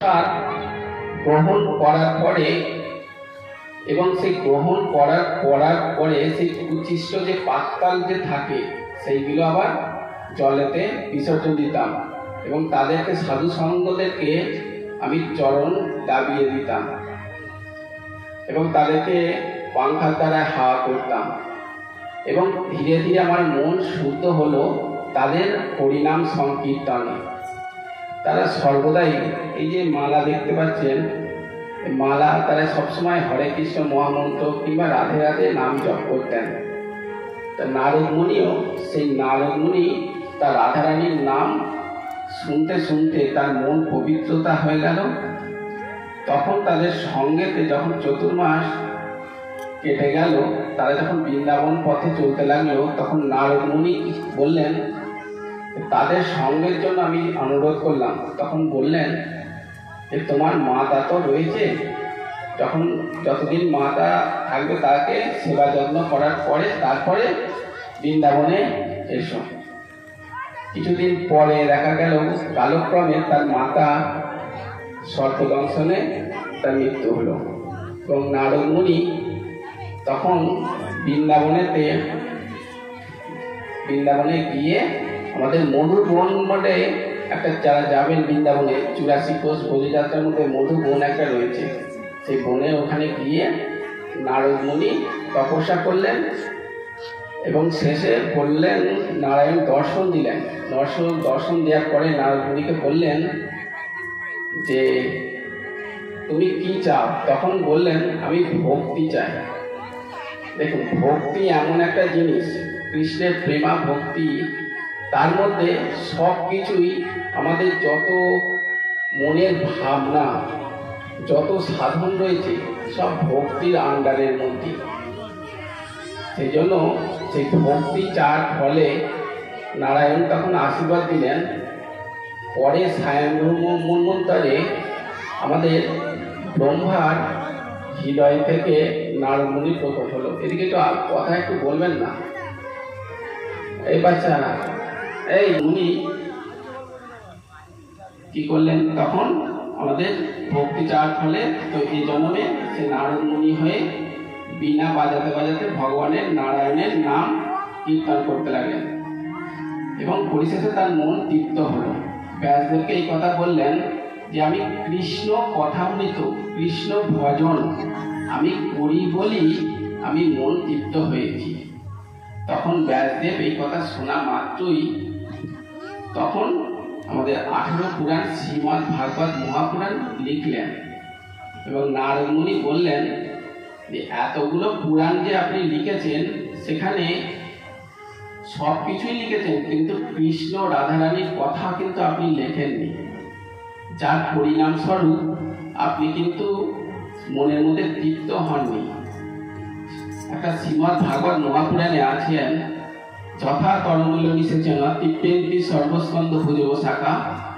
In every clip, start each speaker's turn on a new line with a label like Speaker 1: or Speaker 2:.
Speaker 1: তার গ্রহণ করার পরে এবং সেই গ্রহণ করার পরে সেই উচ্ছিষ্ট যে পাতাল যে থাকে সেইগুলো আবার জলেতে বিসর্জন দিতাম এবং তাদেরকে সাধু সঙ্গদেরকে আমি চরণ দাবিয়ে দিতাম এবং তাদেরকে পাংখার দ্বারা হাওয়া করতাম এবং ধীরে ধীরে আমার মন শুদ্ধ হলো তাদের হরিনাম সংকীর্তনে। তারা সর্বদাই এই যে মালা দেখতে পাচ্ছেন, মালা তারা সবসময় হরে কৃষ্ণ মহামন্ত্র কিংবা রাধে রাধে নাম জপ করতেন। তা নারদ মুনিও সেই নারদ মুনি তার রাধারানীর নাম শুনতে শুনতে তার মন পবিত্রতা হয়ে গেল। তখন তাদের সঙ্গেতে যখন চতুর্মাস কেটে গেল, তারা যখন বৃন্দাবন পথে চলতে লাগলো, তখন নারদ মুনি বললেন, তাদের সঙ্গের জন্য আমি অনুরোধ করলাম। তখন বললেন যে তোমার মাতা তো রয়েছে, যখন যতদিন মাতা থাকবে তাকে সেবা যত্ন করার পরে তারপরে বৃন্দাবনে এসো। কিছুদিন পরে দেখা গেল কালক্রমে তার মাতা সর্পদংশনে তার মৃত্যু হলো এবং নারদ মুনি তখন বৃন্দাবনে গিয়ে আমাদের মধুবন বলে একটা, যারা যাবেন বৃন্দাবনে 84 কোষ বোঝযাত্রার মধ্যে মধুবন একটা রয়েছে, সেই বনে ওখানে গিয়ে নারদ মুনি তপস্যা করলেন এবং শেষে বললেন, নারায়ণ দর্শন দিলেন। দর্শন দেওয়ার পরে নারদ মুনিকে বললেন যে তুমি কি চাও? তখন বললেন আমি ভক্তি চাই। দেখুন, ভক্তি এমন একটা জিনিস, কৃষ্ণের প্রেমা ভক্তি, তার মধ্যে সব কিছুই আমাদের যত মনের ভাবনা, যত সাধন রয়েছে সব ভক্তির আন্ডারের মধ্যে। সেই জন্য সেই ভক্তি চার ফলে নারায়ণ তখন আশীর্বাদ দিলেন। পরে স্বয়ম্ভূ মন্বন্তরে আমাদের ব্রহ্মার হৃদয় থেকে নারদ মুনি প্রকট হলো। এদিকে একটু কথা একটু বলবেন না? এই বাচ্চা, এই মুনি কি করলেন? তখন আমাদের ভক্তি চাওয়ার ফলে তো এই জন্মে সে নারদ মুনি হয়ে বীণা বাজাতে বাজাতে ভগবানের নারায়ণের নাম কীর্তন করতে লাগলেন এবং পরিশেষে তার মন তৃপ্ত হলো। ব্যাসদেবকে এই কথা বললেন যে আমি কৃষ্ণ কথামৃত, কৃষ্ণ ভজন আমি করি বলি আমি মন তৃপ্ত হয়েছি। তখন ব্যাসদেব এই কথা শোনা মাত্রই তখন আমাদের 18 পুরাণ শ্রীমদ্ ভাগবত মহাপুরাণ লিখলেন এবং নারদ মুনি বললেন যে এতগুলো পুরাণ যে আপনি লিখেছেন, সেখানে সব কিছুই লিখেছেন, কিন্তু কৃষ্ণ রাধারানীর কথা কিন্তু আপনি লেখেননি, যার পরিণাম স্বরূপ আপনি কিন্তু মনের মধ্যে তৃপ্ত হননি। একটা শ্রীমদ্ ভাগবত মহাপুরাণে আছেন, যথা তরমূল্য নিষেচন তৃপ্তেন্দ্রি সর্বস্কন্ধ ভুজব শাখা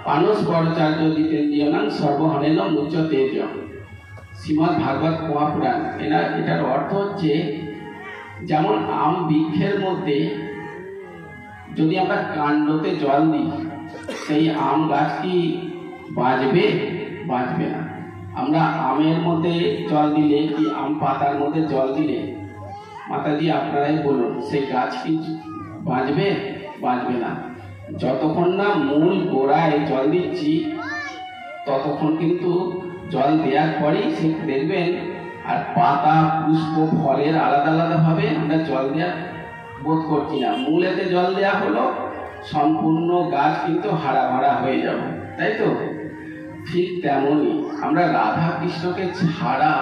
Speaker 1: পানস পরচার্য জিতেন্দ্রিয়নাং সর্বহনেন মুচ্চ তেজ। শ্রীমদ্ ভাগবত মহাপুরাণ এটার অর্থ হচ্ছে, যেমন আম বৃক্ষের মধ্যে যদি আমরা কাণ্ডতে জল দিই, সেই আম গাছ কি বাঁচবে? বাঁচবে না। আমরা আমের মধ্যে জল দিলে কি আম পাতার মধ্যে জল দিলে, মাতাজি আপনারাই বলুন, সেই গাছ কি বাঁচবে? বাঁচবে না। যতক্ষণ না মূল গোড়ায় জল দিচ্ছি ততক্ষণ কিন্তু জল দেওয়ার পরেই সে দেখবেন, আর পাতা পুষ্প ফলের আলাদা আলাদাভাবে আমরা জল দেওয়া বোধ করছি না। মূলেতে জল দেওয়া হলো, সম্পূর্ণ গাছ কিন্তু হারা ভরা হয়ে যাবে, তাই তো? ঠিক তেমনই আমরা রাধা কৃষ্ণকে ছাড়া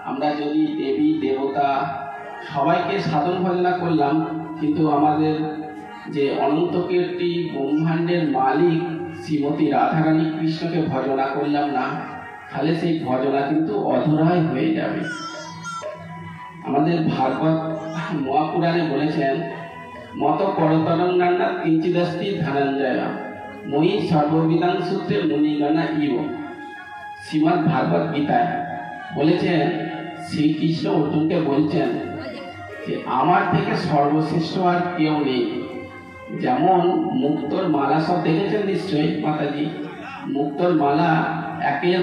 Speaker 1: আমরা যদি দেবী দেবতা সবাইকে সাধন ভজনা করলাম, কিন্তু আমাদের যে অনন্ত কীর্তি ব্রহ্মাণ্ডের মালিক শ্রীমতী রাধারানী কৃষ্ণকে ভজনা করলাম না, তাহলে সেই ভজনা কিন্তু অধরাই হয়ে যাবে। আমাদের ভাগবত মহাপুরাণে বলেছেন, মত করতরং নান্না কিঞ্চিদস্তি ধনঞ্জয় মই সর্ববিধান সূত্রে মুনিগণা ইব। শ্রীমদ্ ভাগবত গীতায় বলেছেন, শ্রীকৃষ্ণ অর্জুনকে বলছেন যে আমার থেকে সর্বশ্রেষ্ঠ আর কেউ নেই। যেমন মুক্তোর মালা সব দেখেছেন নিশ্চয়ই মাতাজি, মুক্তোর মালা একের